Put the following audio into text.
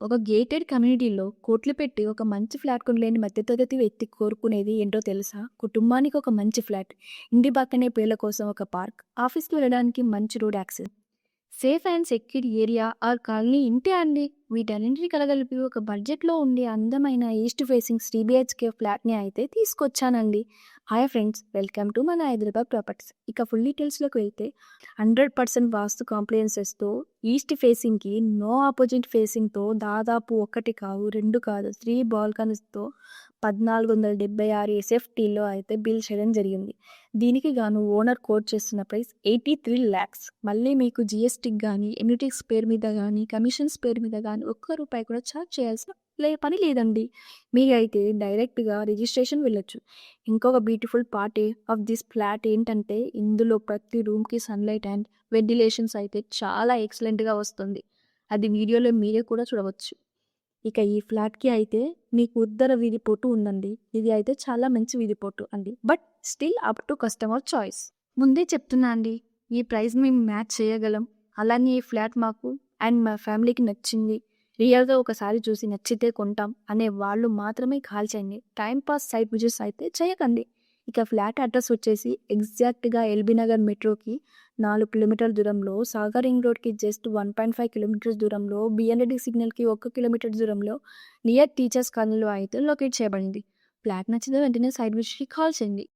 ఒక గేటెడ్ కమ్యూనిటీలో కోట్లు పెట్టి ఒక మంచి ఫ్లాట్ కొనలేని మధ్యతరగతి వ్యక్తి కోరుకునేది ఏంటో తెలుసా? కుటుంబానికి ఒక మంచి ఫ్లాట్, ఇంటి పక్కనే పిల్లల కోసం ఒక పార్క్, ఆఫీస్కి వెళ్ళడానికి మంచి road access, safe and secure area are colony ఇంతే అండి. వీటన్నింటిని కలగలిపి ఒక బడ్జెట్లో ఉండే అందమైన ఈస్ట్ ఫేసింగ్ 3 BHK ఫ్లాట్ని అయితే తీసుకొచ్చానండి. హాయ్ ఫ్రెండ్స్, వెల్కమ్ టు మన హైదరాబాద్ ప్రాపర్టీస్. ఇక ఫుల్ డీటెయిల్స్లోకి వెళ్తే 100% వాస్తు కాంప్లియన్సెస్తో ఈస్ట్ ఫేసింగ్కి నో ఆపోజిట్ ఫేసింగ్తో దాదాపు ఒకటి కాదు రెండు కాదు 3 బాల్కనీస్తో 1476 ఎస్ఎఫ్టీలో అయితే బిల్ చేయడం జరిగింది. దీనికి గాను ఓనర్ కోట్ చేస్తున్న ప్రైస్ 83 lakhs. మళ్ళీ మీకు జిఎస్టీకి కానీ ఎమ్యూనిటీస్ పేరు మీద కానీ కమిషన్స్ పేరు మీద కానీ ఒక్క రూపాయి కూడా ఛార్జ్ చేయాల్సిన పని లేదండి. మీరైతే డైరెక్ట్గా రిజిస్ట్రేషన్ వెళ్ళొచ్చు. ఇంకొక beautiful part of this flat ఏంటంటే ఇందులో ప్రతి రూమ్కి సన్లైట్ అండ్ వెంటిలేషన్స్ అయితే చాలా ఎక్సలెంట్గా వస్తుంది. అది వీడియోలో మీరే కూడా చూడవచ్చు. ఇక ఈ ఫ్లాట్కి అయితే మీకు ఉత్తర వీధిపోటు ఉందండి. ఇది అయితే చాలా మంచి వీధిపోటు అండి, but still up to customer choice. ముందే చెప్తున్నా అండి, ఈ ప్రైస్ మేము మ్యాచ్ చేయగలం. అలానే ఈ ఫ్లాట్ మాకు అండ్ మా ఫ్యామిలీకి నచ్చింది, రియల్గా ఒకసారి చూసి నచ్చితే కొంటాం అనే వాళ్ళు మాత్రమే కాల్ చేయండి. టైంపాస్ సైట్ విజిట్స్ అయితే చేయకండి. ఇక ఫ్లాట్ అడ్రస్ వచ్చేసి ఎగ్జాక్ట్గా ఎల్బీ నగర్ మెట్రోకి 4 కిలోమీటర్ల దూరంలో, సాగర్ రింగ్ రోడ్కి జస్ట్ 1.5 కిలోమీటర్స్ దూరంలో, బిఎన్రెడ్డి సిగ్నల్కి 1 కిలోమీటర్ దూరంలో నియర్ టీచర్స్ కాలనీలో అయితే లొకేట్ చేయబడింది. ఫ్లాట్ నచ్చితే వెంటనే సైట్ విజిట్కి కాల్ చేయండి.